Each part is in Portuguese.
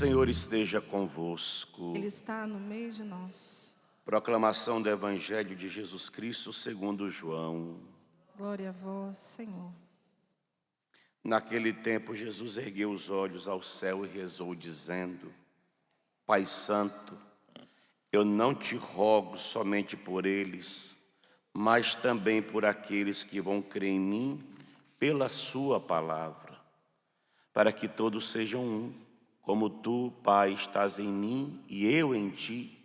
Senhor esteja convosco. Ele está no meio de nós. Proclamação do Evangelho de Jesus Cristo segundo João. Glória a vós, Senhor. Naquele tempo, Jesus ergueu os olhos ao céu e rezou, dizendo: Pai Santo, eu não te rogo somente por eles, mas também por aqueles que vão crer em mim pela sua palavra, para que todos sejam um, como tu, Pai, estás em mim e eu em ti,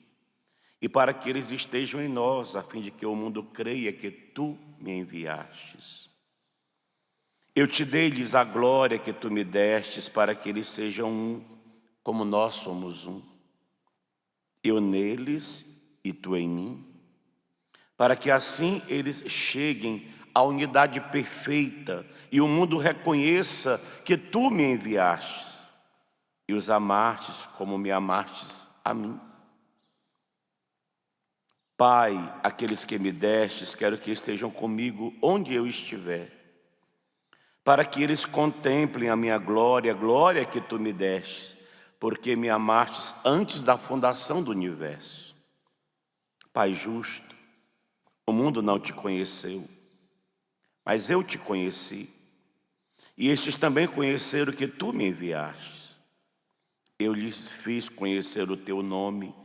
e para que eles estejam em nós, a fim de que o mundo creia que tu me enviastes. Eu te dei-lhes a glória que tu me destes, para que eles sejam um, como nós somos um. Eu neles e tu em mim, para que assim eles cheguem à unidade perfeita e o mundo reconheça que tu me enviastes e os amastes como me amastes a mim. Pai, aqueles que me destes, quero que estejam comigo onde eu estiver, para que eles contemplem a minha glória, a glória que tu me destes, porque me amastes antes da fundação do universo. Pai justo, o mundo não te conheceu, mas eu te conheci, e estes também conheceram que tu me enviaste. Eu lhes fiz conhecer o teu nome,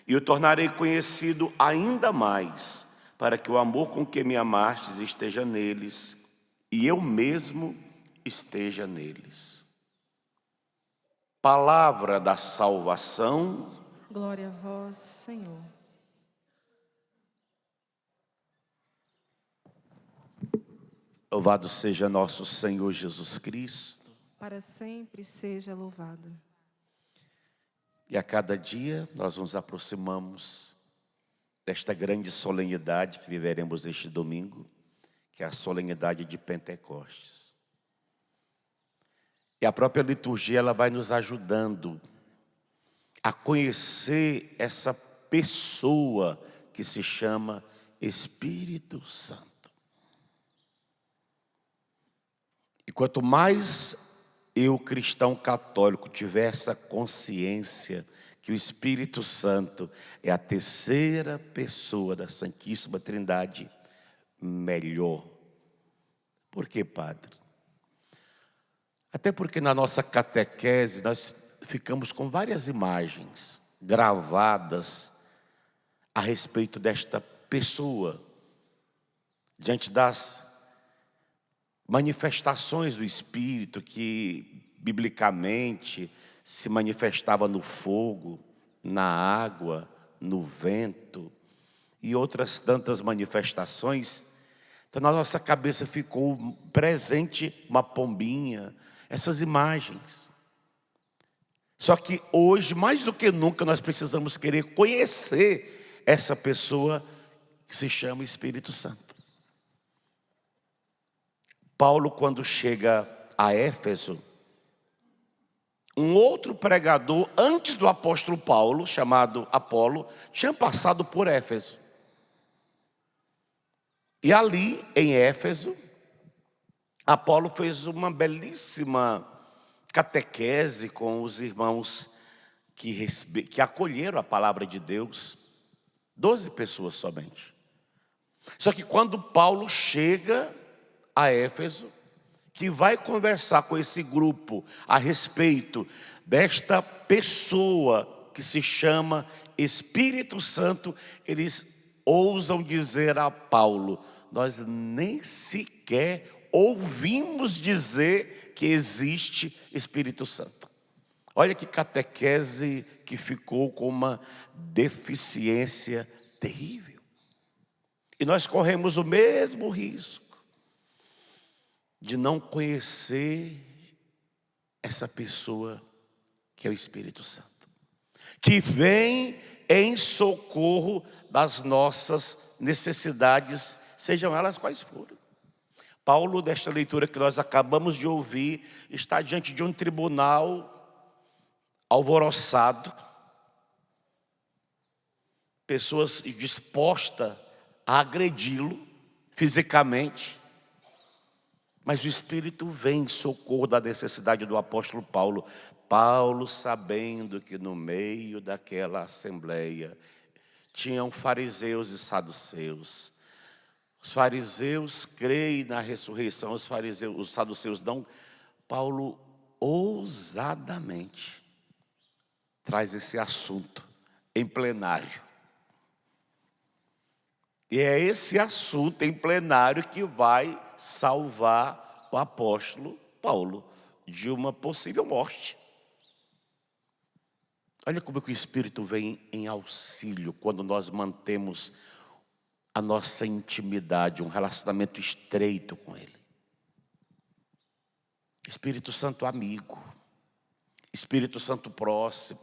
e o tornarei conhecido ainda mais, para que o amor com que me amastes esteja neles, e eu mesmo esteja neles. Palavra da salvação. Glória a vós, Senhor. Louvado seja nosso Senhor Jesus Cristo. Para sempre seja louvado. E a cada dia nós nos aproximamos desta grande solenidade que viveremos este domingo, que é a solenidade de Pentecostes. E a própria liturgia ela vai nos ajudando a conhecer essa pessoa que se chama Espírito Santo. E quanto mais eu, cristão católico, tiver essa consciência que o Espírito Santo é a terceira pessoa da Santíssima Trindade, melhor. Por quê, padre? Até porque na nossa catequese nós ficamos com várias imagens gravadas a respeito desta pessoa, diante das manifestações do Espírito que, biblicamente, se manifestava no fogo, na água, no vento e outras tantas manifestações. Então, na nossa cabeça ficou presente uma pombinha, essas imagens. Só que hoje, mais do que nunca, nós precisamos querer conhecer essa pessoa que se chama Espírito Santo. Paulo, quando chega a Éfeso, um outro pregador antes do apóstolo Paulo, chamado Apolo, tinha passado por Éfeso. E ali, em Éfeso, Apolo fez uma belíssima catequese com os irmãos que acolheram a palavra de Deus, 12 pessoas somente. Só que quando Paulo chega a Éfeso, que vai conversar com esse grupo a respeito desta pessoa que se chama Espírito Santo, eles ousam dizer a Paulo: nós nem sequer ouvimos dizer que existe Espírito Santo. Olha que catequese que ficou com uma deficiência terrível. E nós corremos o mesmo risco de não conhecer essa pessoa que é o Espírito Santo, que vem em socorro das nossas necessidades, sejam elas quais forem. Paulo, desta leitura que nós acabamos de ouvir, está diante de um tribunal alvoroçado, pessoas dispostas a agredi-lo fisicamente, Mas o Espírito vem em socorro da necessidade do apóstolo Paulo. Paulo, sabendo que no meio daquela assembleia tinham fariseus e saduceus. Os fariseus creem na ressurreição, os saduceus não. Paulo ousadamente traz esse assunto em plenário. E é esse assunto em plenário que vai salvar o apóstolo Paulo de uma possível morte. Olha como que o Espírito vem em auxílio quando nós mantemos a nossa intimidade, um relacionamento estreito com Ele. Espírito Santo amigo, Espírito Santo próximo,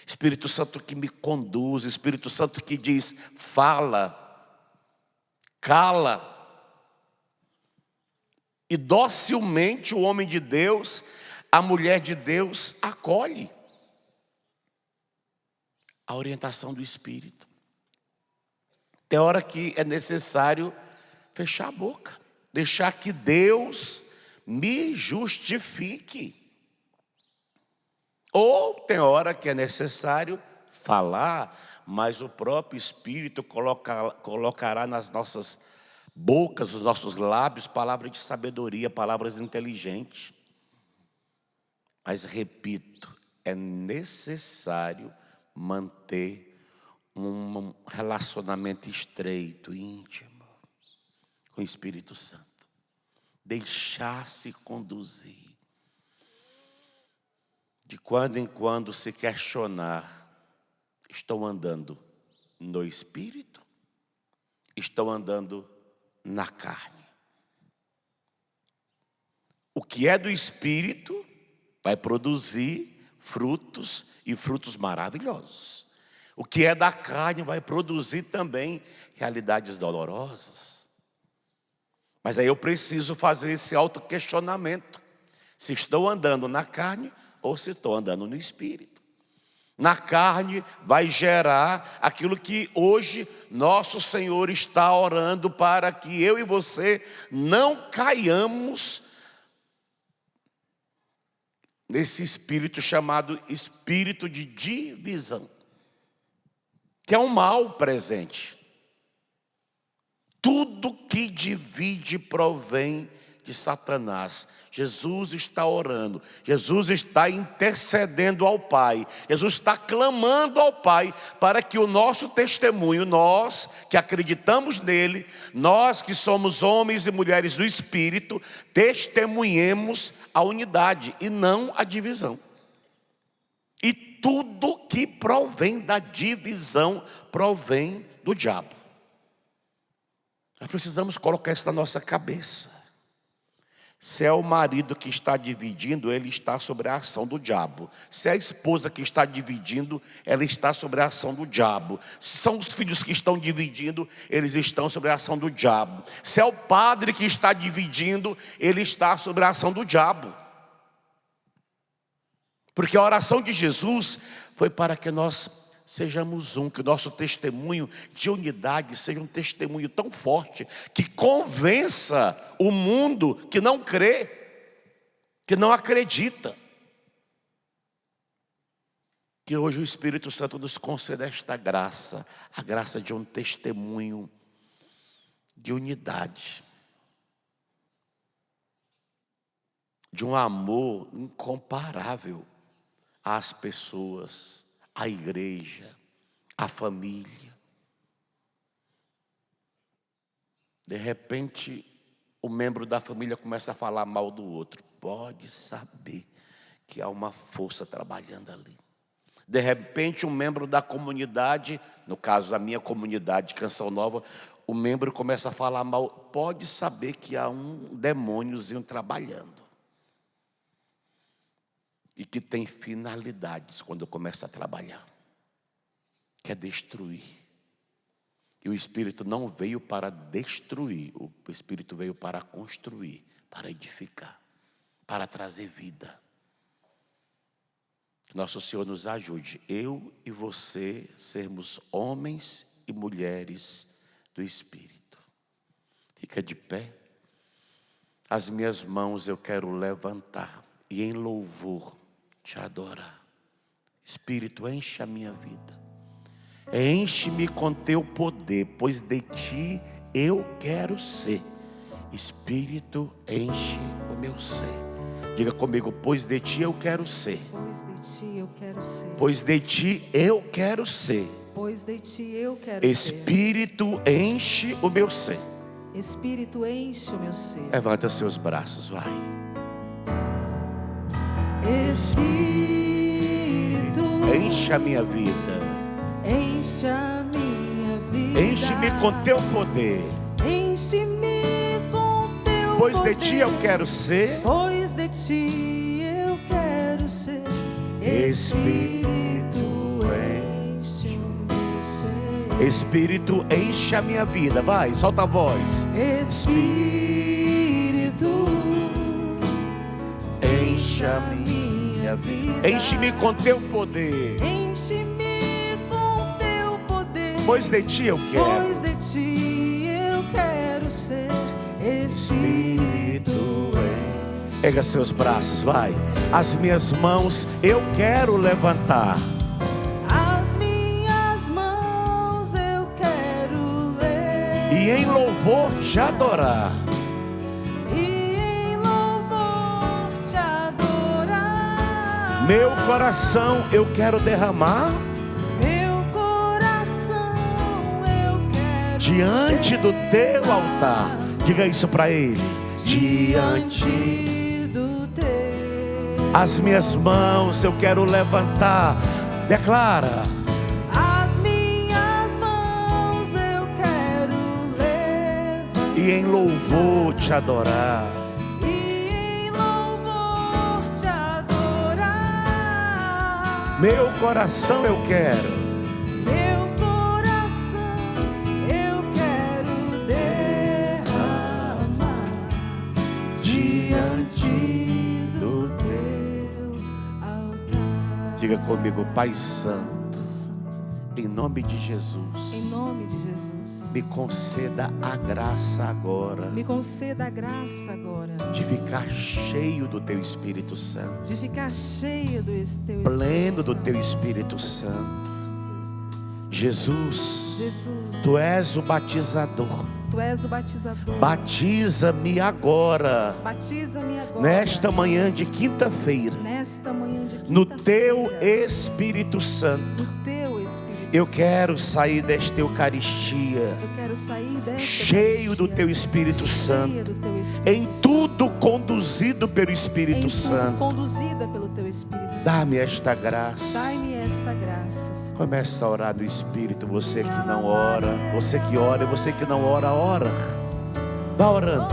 Espírito Santo que me conduz, Espírito Santo que diz, fala, cala. E docilmente o homem de Deus, a mulher de Deus, acolhe a orientação do Espírito. Tem hora que é necessário fechar a boca, deixar que Deus me justifique. Ou tem hora que é necessário falar, mas o próprio Espírito colocará nas nossas bocas, nos nossos lábios, palavras de sabedoria, palavras inteligentes. Mas repito, é necessário manter um relacionamento estreito, íntimo, com o Espírito Santo. Deixar-se conduzir. De quando em quando se questionar, estou andando no Espírito? Estou andando na carne? O que é do Espírito vai produzir frutos e frutos maravilhosos. O que é da carne vai produzir também realidades dolorosas. Mas aí eu preciso fazer esse autoquestionamento. Se estou andando na carne ou se estou andando no Espírito. Na carne vai gerar aquilo que hoje nosso Senhor está orando para que eu e você não caiamos nesse espírito chamado espírito de divisão, que é um mal presente. Tudo que divide provém de Satanás. Jesus está orando, Jesus está intercedendo ao Pai, Jesus está clamando ao Pai para que o nosso testemunho, nós que acreditamos nele, nós que somos homens e mulheres do Espírito, testemunhemos a unidade e não a divisão. E tudo que provém da divisão provém do diabo. Nós precisamos colocar isso na nossa cabeça. Se é o marido que está dividindo, ele está sobre a ação do diabo. Se é a esposa que está dividindo, ela está sobre a ação do diabo. Se são os filhos que estão dividindo, eles estão sobre a ação do diabo. Se é o padre que está dividindo, ele está sobre a ação do diabo. Porque a oração de Jesus foi para que nós sejamos um, que o nosso testemunho de unidade seja um testemunho tão forte que convença o mundo que não crê, que não acredita. Que hoje o Espírito Santo nos conceda esta graça, a graça de um testemunho de unidade, de um amor incomparável às pessoas, à igreja, à família. De repente, o membro da família começa a falar mal do outro. Pode saber que há uma força trabalhando ali. De repente, um membro da comunidade, no caso da minha comunidade, Canção Nova, o membro começa a falar mal. Pode saber que há um demôniozinho trabalhando. E que tem finalidades quando começa a trabalhar. Quer destruir. E o Espírito não veio para destruir. O Espírito veio para construir, para edificar, para trazer vida. Que nosso Senhor nos ajude, eu e você, sermos homens e mulheres do Espírito. Fica de pé. as minhas mãos eu quero levantar e em louvor te adorar. Espírito, enche a minha vida. Enche-me com teu poder, pois de ti eu quero ser. Espírito, enche o meu ser. Diga comigo, pois de ti eu quero ser. Pois de ti eu quero ser. Pois de ti eu quero ser. Pois de ti eu quero Espírito, enche o meu ser. ser. Espírito, enche o meu ser. Levanta seus braços, vai. Espírito, Enche a minha vida. enche a minha vida. Enche-me com teu poder. Enche-me com teu Pois poder. de ti eu quero ser. Pois de ti eu quero ser. Espírito, enche o meu ser. Espírito, enche a minha vida. Vai, solta a voz. Espírito, Enche a minha vida. Enche-me com teu poder. enche-me com teu poder. Pois de ti eu quero. Pois de ti eu quero ser. Espírito, enche. Pega seus braços, vai. As minhas mãos eu quero levantar. As minhas mãos eu quero ler. E em louvor te adorar. E em louvor te adorar. Meu coração eu quero derramar Meu coração eu quero diante do teu altar. Diga isso para ele. diante do teu. As minhas mãos eu quero levantar. Declara. As minhas mãos eu quero levantar. E em louvor te adorar. E em louvor te adorar. Meu coração eu quero. Meu coração eu quero derramar diante do teu altar. Diga comigo, Pai Santo, em nome de Jesus, Em nome de Jesus, me conceda a graça agora me conceda a graça agora de ficar cheio do teu Espírito Santo, de ficar cheio do teu pleno do Espírito teu Espírito Santo. Santo. Jesus, Jesus, tu és o batizador. tu és o batizador. Batiza-me agora, Batiza-me agora. nesta manhã de quinta-feira, Nesta manhã de no quinta-feira, teu Espírito Santo. no teu Espírito Eu Santo. quero sair desta Eucaristia Eu quero sair desta cheio do teu Espírito cheia Santo, do teu Espírito em Santo. tudo conduzido pelo Em Espírito tudo Santo. conduzida pelo teu Espírito Santo. Dá-me esta graça. Dai-me esta graça, Senhor. Começa a orar no Espírito. Você que não ora, você que ora, você que não ora, ora. Vá orando.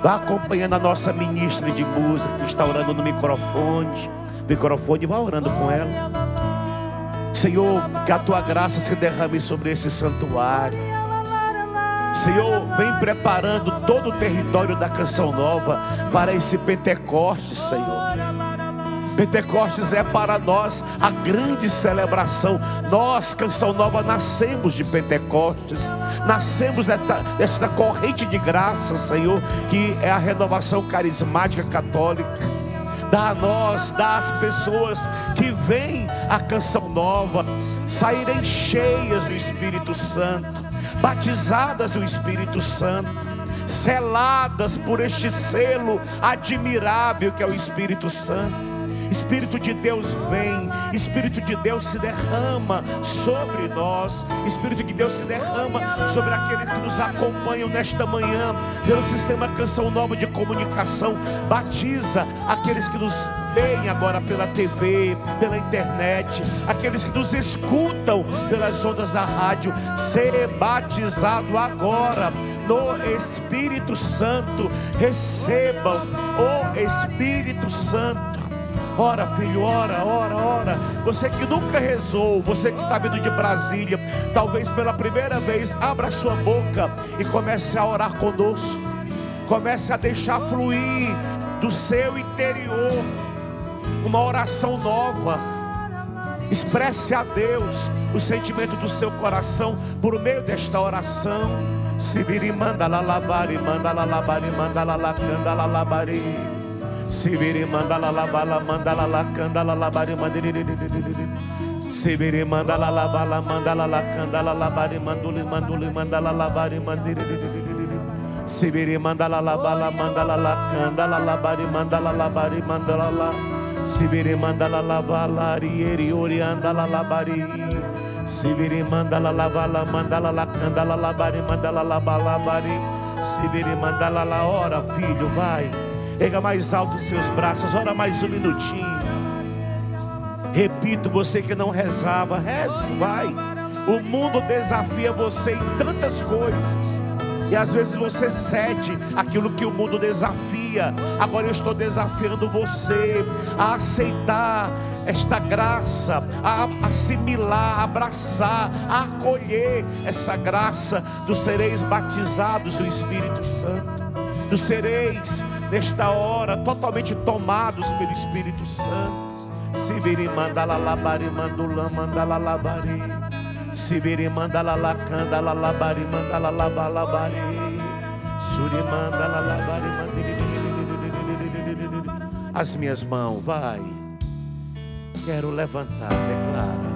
Vá acompanhando a nossa ministra de música que está orando no microfone. Vá orando com ela. Senhor, que a tua graça se derrame sobre esse santuário. Senhor, vem preparando todo o território da Canção Nova para esse Pentecostes, Senhor. Pentecostes é para nós a grande celebração. Nós, Canção Nova, nascemos de Pentecostes. Nascemos desta corrente de graça, Senhor, que é a renovação carismática católica. Dá a nós, dá às pessoas que vêm à Canção Nova saírem cheias do Espírito Santo, batizadas do Espírito Santo, seladas por este selo admirável que é o Espírito Santo. Espírito de Deus vem, Espírito de Deus se derrama sobre nós, Espírito de Deus se derrama sobre aqueles que nos acompanham nesta manhã pelo sistema Canção Nova de comunicação. Batiza aqueles que nos veem agora pela TV, pela internet, aqueles que nos escutam pelas ondas da rádio. Ser batizado agora no Espírito Santo. Recebam o Espírito Santo. Ora, filho, ora, ora, ora. Você que nunca rezou, você que está vindo de Brasília, talvez pela primeira vez, abra sua boca e comece a orar conosco. Comece a deixar fluir do seu interior uma oração nova. Expresse a Deus o sentimento do seu coração por meio desta oração. Sibiri manda la labari, manda la labari, manda la lacanda la labari. Sibiri manda la labala, manda la lacanda la labari, mandiri. Sibiri manda la labala, manda la lacanda la labari, manduli, manda la labari, mandiri. Sibiri manda la labala, manda la lacanda la labari, manda la labari, manda la. Sibiri manda la lavala, rieri orianda la labari. Sibiri manda la lavala, manda la lacanda la labari, manda la labalabari. Sibiri manda la ora, filho, vai. Erga mais alto os seus braços, ora mais um minutinho. Repito, você que não rezava, reze, vai. O mundo desafia você em tantas coisas. E às vezes você cede aquilo que o mundo desafia. Agora eu estou desafiando você a aceitar esta graça, a assimilar, a abraçar, a acolher essa graça dos sereis batizados do Espírito Santo. Dos sereis, nesta hora, totalmente tomados pelo Espírito Santo. Sibiri mandala labari, mandula mandala labari. Sibiri mandala lacanda la labari, mandala labalabari. Suri mandala labari, mandiri. As minhas mãos, vai. Quero levantar, declara.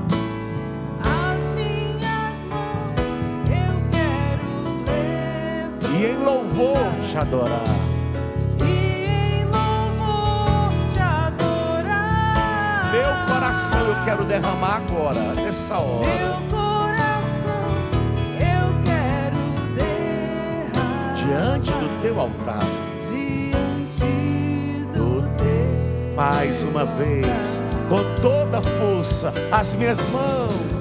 As minhas mãos eu quero levantar. E em louvor te adorar. Meu coração eu quero derramar agora, nessa hora. Meu coração eu quero derramar diante do teu altar. Diante do teu. Mais uma vez, com toda a força, as minhas mãos